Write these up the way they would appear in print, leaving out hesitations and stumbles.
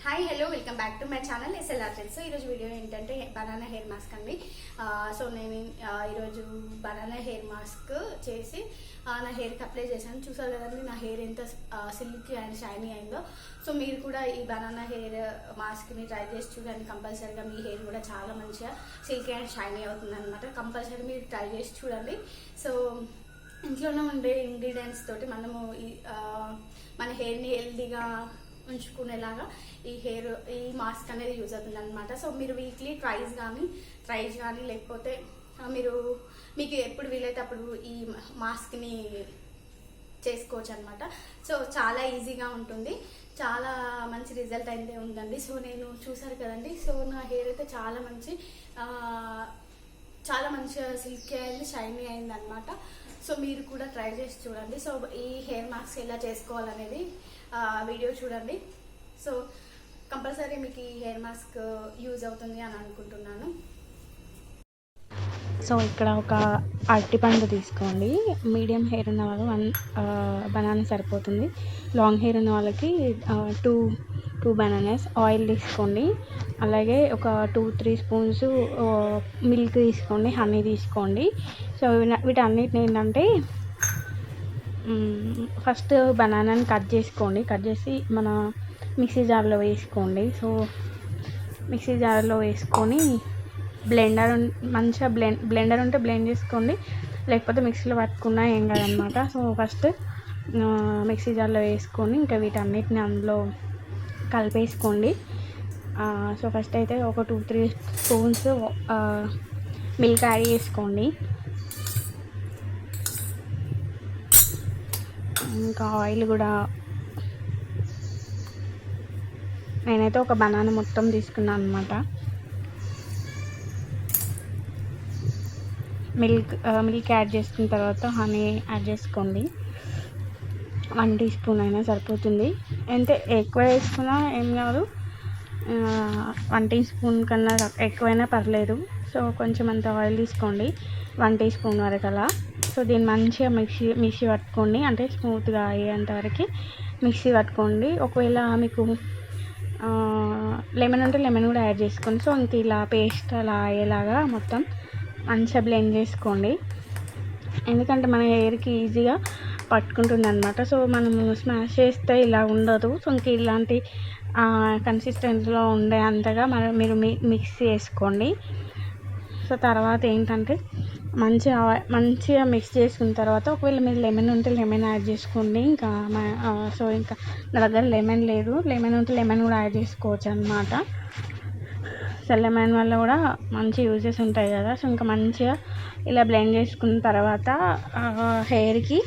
Hi hello welcome back to my channel SLR trends. So ఈరోజు video ఏంటంటే banana hair mask అండి. So నేను ఈరోజు బనానా హెయిర్ మాస్క్ చేసి నా హెయిర్కి అప్లై చేశాను. చూసారు కదండి నా హెయిర్ ఎంత సిల్కీ అండ్ షైనీ అయిందో. సో మీరు కూడా ఈ బనానా హెయిర్ మాస్క్ని ట్రై చేసి చూడండి. కంపల్సరీగా మీ హెయిర్ కూడా చాలా మంచిగా సిల్కీ అండ్ షైనీ అవుతుంది అనమాట. కంపల్సరీ మీరు ట్రై చేసి చూడండి. సో ఇంట్లోనే ఉండే ఇంగ్రీడియంట్స్ తోటి మనము మన హెయిర్ని హెల్దీగా ఉంచుకునేలాగా ఈ మాస్క్ అనేది యూజ్ అవుతుంది అనమాట. సో మీరు వీక్లీ ట్రైస్ కానీ లేకపోతే మీకు ఎప్పుడు వీలైతే అప్పుడు ఈ మాస్క్ని చేసుకోవచ్చు అనమాట. సో చాలా ఈజీగా ఉంటుంది, చాలా మంచి రిజల్ట్ అయితే ఉందండి. సో నేను చూసారు కదండి. సో నా హెయిర్ అయితే చాలా మంచిగా సిల్కీ అయింది, షైనీ అయింది అనమాట. సో మీరు కూడా ట్రై చేసి చూడండి. సో ఈ హెయిర్ మాస్క్ ఎలా చేసుకోవాలనేది వీడియో చూడండి. సో కంపల్సరీ మీకు ఈ హెయిర్ మాస్క్ యూజ్ అవుతుంది అని అనుకుంటున్నాను. సో ఇక్కడ ఒక అరటిపండు తీసుకోండి. మీడియం హెయిర్ ఉన్న వాళ్ళు బనానా సరిపోతుంది. లాంగ్ హెయిర్ ఉన్న వాళ్ళకి టూ బనానాస్. ఆయిల్ తీసుకోండి. అలాగే ఒక 2-3 స్పూన్స్ మిల్క్ తీసుకోండి, హనీ తీసుకోండి. సో వీటన్నిటిని ఏంటంటే ఫస్ట్ బనానాని కట్ చేసి మన మిక్సీ జార్లో వేసుకోండి. సో మిక్సీ జార్లో వేసుకొని మంచిగా బ్లెండర్ ఉంటే బ్లెండ్ చేసుకోండి, లేకపోతే మిక్సీలో పట్టుకున్నా ఏం కాదనమాట. సో ఫస్ట్ మిక్సీ జార్లో వేసుకొని ఇంకా వీటన్నిటిని అందులో కలిపేసుకోండి. సో ఫస్ట్ అయితే ఒక 2-3 స్పూన్స్ మిల్క్ యాడ్ చేసుకోండి. ఇంకా ఆయిల్ కూడా నేనైతే ఒక బనానా మొత్తం తీసుకున్నాను అనమాట. మిల్క్ యాడ్ చేసుకున్న తర్వాత హనీ యాడ్ చేసుకోండి. 1 టీ స్పూన్ అయినా సరిపోతుంది. ఎంత ఎక్కువ వేసుకున్నా ఏం కాదు, 1 టీ స్పూన్ కన్నా ఎక్కువైనా పర్లేదు. సో కొంచెం అంత ఆయిల్ తీసుకోండి, 1 టీ స్పూన్ వరకు అలా. సో దీన్ని మంచిగా మిక్సీ పట్టుకోండి, అంటే స్మూత్గా అయ్యేంత వరకు మిక్సీ పట్టుకోండి. ఒకవేళ మీకు లెమన్ ఉంటే లెమన్ కూడా యాడ్ చేసుకోండి. సో ఇంక ఇలా పేస్ట్ అలా అయ్యేలాగా మొత్తం మంచిగా బ్లెండ్ చేసుకోండి, ఎందుకంటే మన హెయిర్కి ఈజీగా పట్టుకుంటుంది అనమాట. సో మనము స్మాష్ చేస్తే ఇలా ఉండదు. సో ఇంక ఇలాంటి కన్సిస్టెన్సీలో ఉండే అంతగా మీరు మిక్స్ చేసుకోండి. సో తర్వాత ఏంటంటే మంచిగా మిక్స్ చేసుకున్న తర్వాత ఒకవేళ మీరు లెమన్ ఉంటే లెమన్ యాడ్ చేసుకోండి. ఇంకా సో ఇంకా నా దగ్గర లెమన్ లేదు, లెమన్ ఉంటే లెమన్ కూడా యాడ్ చేసుకోవచ్చు అనమాట. సో లెమన్ వల్ల కూడా మంచి యూజెస్ ఉంటాయి కదా. సో ఇంకా మంచిగా ఇలా బ్లెండ్ చేసుకున్న తర్వాత హెయిర్కి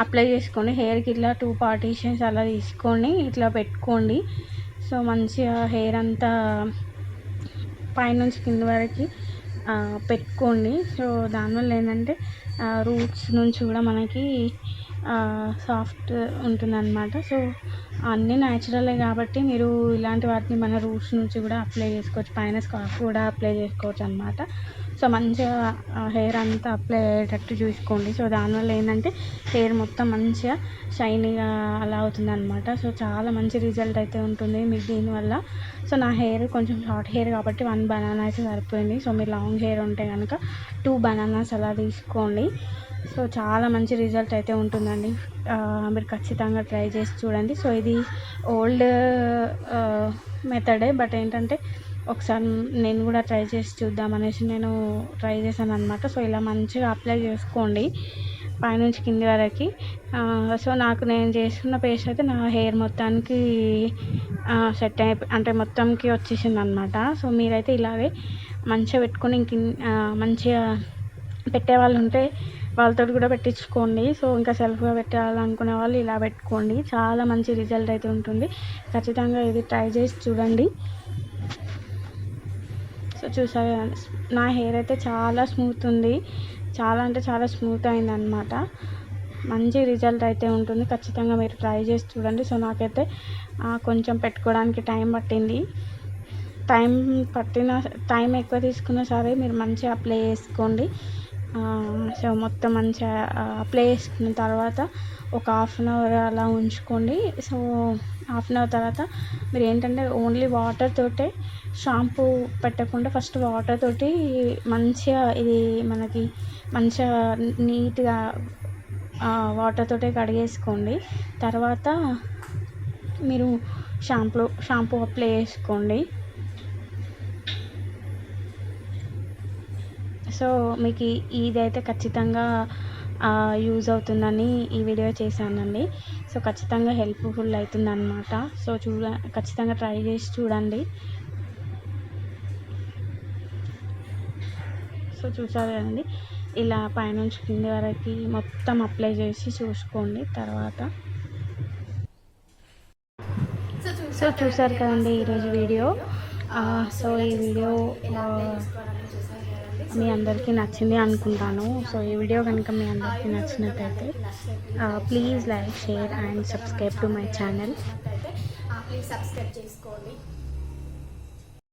అప్లై చేసుకోండి. హెయిర్కి ఇట్లా 2 పార్టీషన్స్ అలా తీసుకొని ఇట్లా పెట్టుకోండి. సో మంచిగా హెయిర్ అంతా పైనుంచి కింద వరకు పెట్టుకోండి. సో దానివల్ల ఏంటంటే రూట్స్ నుంచి కూడా మనకి సాఫ్ట్ ఉంటుందన్నమాట. సో అన్నీ న్యాచురలే కాబట్టి మీరు ఇలాంటి వాటిని మన రూట్స్ నుంచి కూడా అప్లై చేసుకోవచ్చు, పైన స్కార్ఫ్ కూడా అప్లై చేసుకోవచ్చు అనమాట. సో మంచిగా హెయిర్ అంతా అప్లై అయ్యేటట్టు చూసుకోండి. సో దానివల్ల ఏంటంటే హెయిర్ మొత్తం మంచిగా షైనీగా అలా అవుతుందన్నమాట. సో చాలా మంచి రిజల్ట్ అయితే ఉంటుంది మీకు దీనివల్ల. సో నా హెయిర్ కొంచెం షార్ట్ హెయిర్ కాబట్టి 1 బనానా అయితే సరిపోయింది. సో మీరు లాంగ్ హెయిర్ ఉంటే కనుక 2 బనానాస్ అలా తీసుకోండి. సో చాలా మంచి రిజల్ట్ అయితే ఉంటుందండి. మీరు ఖచ్చితంగా ట్రై చేసి చూడండి. సో ఇది ఓల్డ్ మెథడే, బట్ ఏంటంటే ఒకసారి నేను కూడా ట్రై చేసి చూద్దామనేసి నేను ట్రై చేశాను అనమాట. సో ఇలా మంచిగా అప్లై చేసుకోండి పైనుంచి కింది వరకు. సో నేను చేసుకున్న పేస్ట్ అయితే నా హెయిర్ మొత్తానికి సెట్ అంటే మొత్తంకి వచ్చేసింది అనమాట. సో మీరైతే ఇలాగే మంచిగా పెట్టుకొని మంచిగా పెట్టే వాళ్ళు ఉంటే వాళ్ళతో కూడా పెట్టించుకోండి. సో ఇంకా సెల్ఫ్గా పెట్టాలనుకునే వాళ్ళు ఇలా పెట్టుకోండి, చాలా మంచి రిజల్ట్ అయితే ఉంటుంది. ఖచ్చితంగా ఇది ట్రై చేసి చూడండి. సో చూసారు నా హెయిర్ అయితే చాలా స్మూత్ ఉంది, చాలా అంటే చాలా స్మూత్ అయిందనమాట. మంచి రిజల్ట్ అయితే ఉంటుంది. ఖచ్చితంగా మీరు ట్రై చేసి చూడండి. సో నాకైతే కొంచెం పెట్టుకోవడానికి టైం పట్టింది. టైం ఎక్కువ తీసుకున్నా సరే మీరు మంచిగా అప్లై చేసుకోండి. సో మొత్తం మంచిగా అప్లై చేసుకున్న తర్వాత ఒక హాఫ్ అన్ అవర్ అలా ఉంచుకోండి. సో హాఫ్ అన్ అవర్ తర్వాత మీరు ఏంటంటే ఓన్లీ వాటర్ తోటే షాంపూ పెట్టకుండా ఫస్ట్ వాటర్ తోటి మంచిగా ఇది మనకి మంచిగా నీట్గా వాటర్ తోటే కడిగేసుకోండి. తర్వాత మీరు షాంపూ అప్లై చేసుకోండి. సో మీకు ఇదైతే ఖచ్చితంగా యూజ్ అవుతుందని ఈ వీడియో చేశానండి. సో ఖచ్చితంగా హెల్ప్ఫుల్ అవుతుందన్నమాట. సో ఖచ్చితంగా ట్రై చేసి చూడండి. సో చూసారు కదండి, ఇలా పైనుంచి కింది వరకు మొత్తం అప్లై చేసి చూసుకోండి. తర్వాత సో చూసారు కదండి ఈరోజు వీడియో. సో ఈ వీడియో మీ అందరికీ నచ్చింది అనుకుంటాను. సో ఈ వీడియో కనుక మీ అందరికీ నచ్చినట్టయితే please like, share and subscribe to my channel. Please subscribe చేసుకోండి.